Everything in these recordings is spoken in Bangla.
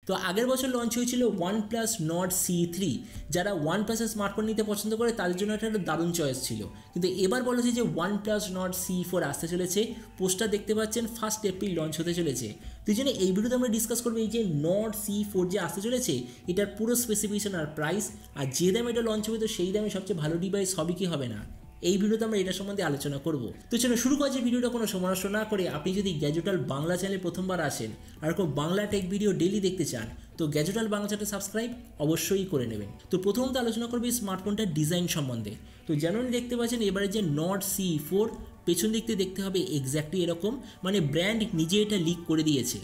তো আগের বছর লঞ্চ হয়েছিল OnePlus Nord C3, যারা OnePlus-এর স্মার্টফোন নিতে পছন্দ করে তাদের জন্য একটা দারুণ চয়েস ছিল। কিন্তু এবার বলা হচ্ছে যে OnePlus Nord C4 আসতে চলেছে, পোস্টার দেখতে পাচ্ছেন 1 এপ্রিল লঞ্চ হতে চলেছে। তো এই জন্য এই ভিডিওতে আমরা ডিসকাস করবো এই যে Nord C4 যে আসতে চলেছে এটার পুরো স্পেসিফিকেশন আর প্রাইস, আর যে দামে এটা লঞ্চ হবে তো সেই দামে সবচেয়ে ভালো ডিভাইস হবে কি হবে না, এই ভিডিওতে আমরা এটা সম্বন্ধে আলোচনা করব। তো চলো শুরু করা যে ভিডিওটা কোনো সমালোচনা না করে, আপনি যদি গ্যাজেটাল বাংলা চ্যানেলে প্রথমবার আসেন আর কোনো বাংলা টেক ভিডিও ডেইলি দেখতে চান তো গ্যাজেটাল বাংলা চ্যানেল সাবস্ক্রাইব অবশ্যই করে নেবেন। তো প্রথমত আলোচনা করবো এই স্মার্টফোনটার ডিজাইন সম্বন্ধে। তো যেমন দেখতে পাচ্ছেন এবারে যে Nord C4 পেছন দিক থেকে দেখতে হবে এক্স্যাক্টলি এরকম, মানে ব্র্যান্ড নিজে এটা লিক করে দিয়েছে।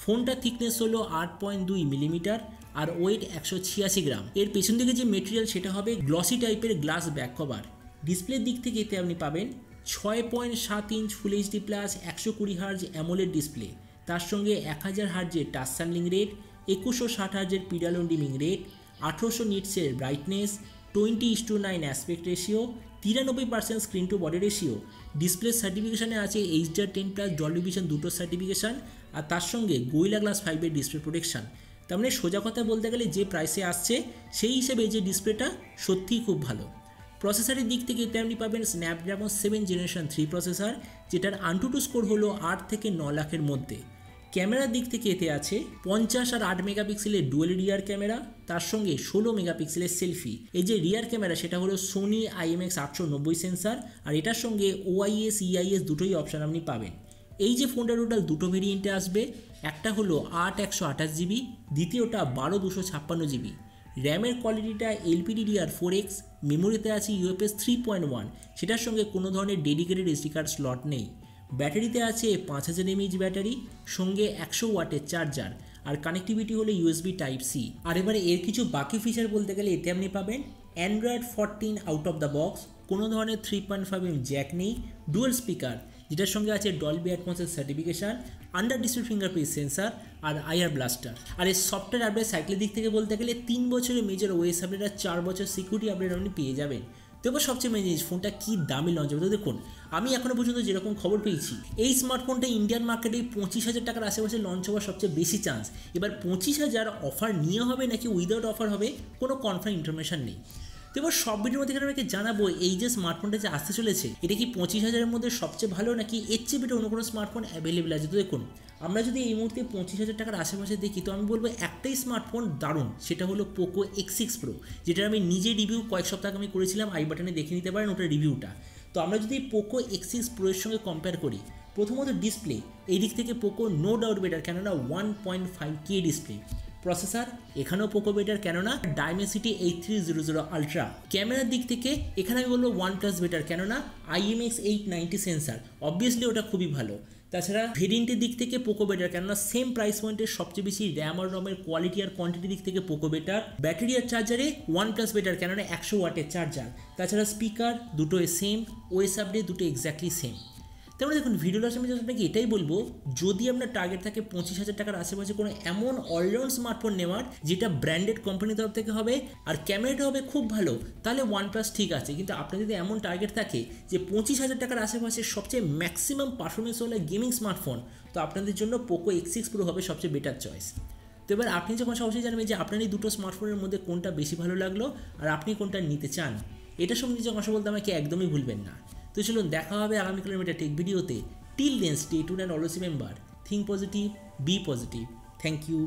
ফোনটার থিকনেস হলো 8.2 মিলিমিটার আর ওয়েট 186 গ্রাম। এর পেছন দিকে যে মেটেরিয়াল সেটা হবে গ্লসি টাইপের গ্লাস ব্যাক কভার। ডিসপ্লের দিক থেকে এতে আপনি পাবেন 6.7 inch full HD plus 120 hertz AMOLED display, তার সঙ্গে 1000 হার্জের টাচ স্যাম্পলিং রেট, 2160 হার্জের পিডালন ডিমিং রেট, 1800 নিটসের brightness, 20:9 aspect ratio, 93% screen to body ratio. Display সার্টিফিকেশানে আছে HDR10+ ডলবি ভিশন দুটো সার্টিফিকেশান, আর তার সঙ্গে গোরিলা গ্লাস 5-এর ডিসপ্লে প্রোটেকশান। তার মানে সোজা কথা বলতে গেলে যে প্রাইসে আসছে সেই হিসেবে যে ডিসপ্লেটা সত্যিই খুব ভালো। প্রসেসরের দিক থেকে এতে আপনি পাবেন স্ন্যাপড্রাগন 7 জেনারেশন 3 প্রসেসর, যেটার AnTuTu স্কোর হলো 8 থেকে 9 লাখের মধ্যে। ক্যামেরার দিক থেকে এতে আছে 50 আর 8 মেগাপিক্সেলের ডুয়েল রিয়ার ক্যামেরা, তার সঙ্গে 16 মেগাপিক্সেলের সেলফি। এই যে রিয়ার ক্যামেরা সেটা হলো সোনি IMX890 সেন্সার, আর এটার সঙ্গে OIS EIS দুটোই অপশান আপনি পাবেন। এই যে ফোনটা টোটাল দুটো ভেরিয়েন্টে আসবে, একটা হলো 8/128 জিবি, দ্বিতীয়টা 12/256 জিবি। র্যামের কোয়ালিটিটা LPDDR4X, মেমোরিতে আছে UFS 3.1, সেটার সঙ্গে কোনো ধরনের ডেডিকেটেড SD কার্ড স্লট নেই। ব্যাটারিতে আছে 5000 mAh ব্যাটারি, সঙ্গে 100 ওয়াটের চার্জার, আর কানেক্টিভিটি হলো USB Type-C। আর এবারে এর কিছু বাকি ফিচার বলতে গেলে এতে আপনি পাবেন Android 14 out of the box, কোনো ধরনের 3.5mm জ্যাক নেই, ডুয়াল স্পিকার যেটার সঙ্গে আছে ডলবি অ্যাটমসের সার্টিফিকেশান, আন্ডার ডিসপ্লে ফিঙ্গারপ্রিন্ট সেন্সার আর IR ব্লাস্টার। আর এই সফটওয়্যার আপডেট সাইকেলের দিক থেকে বলতে গেলে 3 বছরের মেজর OS আপডেট আর 4 বছর সিকিউরিটি আপডেট আপনি পেয়ে যাবেন। তো এবার সবচেয়ে মেন জিনিস, ফোনটা কী দামে লঞ্চ হবে। তো দেখুন, আমি এখনও পর্যন্ত যেরকম খবর পেয়েছি এই স্মার্টফোনটা ইন্ডিয়ান মার্কেটে 25,000 টাকার আশেপাশে লঞ্চ হওয়ার সবচেয়ে বেশি চান্স। এবার 25,000 অফার নিয়ে হবে নাকি উইদাউট অফার হবে কোনো কনফার্ম ইনফরমেশান নেই। তো এবার সব ভিডিওর মধ্যে আমাকে জানাবো এই যে স্মার্টফোনটা যে আসতে চলেছে এটা কি 25,000-এর মধ্যে সবচেয়ে ভালো নাকি এর চেয়ে বেটার অন্য কোনো স্মার্টফোন অ্যাভেলেবেল আছে। তো দেখুন, আমরা যদি এই মুহূর্তে 25,000 টাকার আশেপাশে দেখি তো আমি বলবো একটাই স্মার্টফোন দারুণ, সেটা হলো পোকো X6 Pro, যেটার আমি নিজে রিভিউ কয়েক সপ্তাহ আগে আমি করেছিলাম, আই বাটনে দেখে নিতে পারেন ওটার রিভিউটা। তো আমরা যদি পোকো X6 Pro এর সঙ্গে কম্পেয়ার করি, প্রথমত ডিসপ্লে এই দিক থেকে পোকো নো ডাউট বেটার, কেননা 1.5K ডিসপ্লে। প্রসেসর এখানেও পোকো বেটার, কেননা Dimensity 8300 আলট্রা। ক্যামেরার দিক থেকে এখানে আমি বলবো OnePlus বেটার, কেননা IMX890 সেন্সার, অবভিয়াসলি ওটা খুবই ভালো। তাছাড়া ভেরিয়েন্টের দিক থেকে পোকো বেটার, কেননা সেম প্রাইস পয়েন্টের সবচেয়ে বেশি র্যাম আর রমের কোয়ালিটি আর কোয়ান্টিটির দিক থেকে পোকো বেটার। ব্যাটারি আর চার্জারে OnePlus বেটার, কেননা 100 ওয়াটের চার্জার। তাছাড়া স্পিকার দুটোই সেম, OS আপডেট দুটো এক্স্যাক্টলি সেম। তারপরে দেখুন, ভিডিওর আমি আপনাকে এটাই বলবো, যদি আপনার টার্গেট থাকে 25,000 টাকার আশেপাশে কোনো এমন অলরাউন্ড স্মার্টফোন নেওয়ার যেটা ব্র্যান্ডেড কোম্পানির তরফ থেকে হবে আর ক্যামেরাটা হবে খুব ভালো, তাহলে OnePlus ঠিক আছে। কিন্তু আপনার যদি এমন টার্গেট থাকে যে 25,000 টাকার আশেপাশে সবচেয়ে ম্যাক্সিমাম পারফরমেন্স হলে গেমিং স্মার্টফোন, তো আপনাদের জন্য পোকো X6 Pro হবে সবচেয়ে বেটার চয়েস। তো এবার আপনি যখন অবশ্যই জানবেন যে আপনার এই দুটো স্মার্টফোনের মধ্যে কোনটা বেশি ভালো লাগলো আর আপনি কোনটা নিতে চান, এটা সম্বন্ধে যখন কথা বলতে আমাকে একদমই ভুলবেন না। তো চলুন দেখা হবে আগামীকালের একটা টেক ভিডিওতে। Till then stay tuned and always remember, think positive, be positive. Thank you.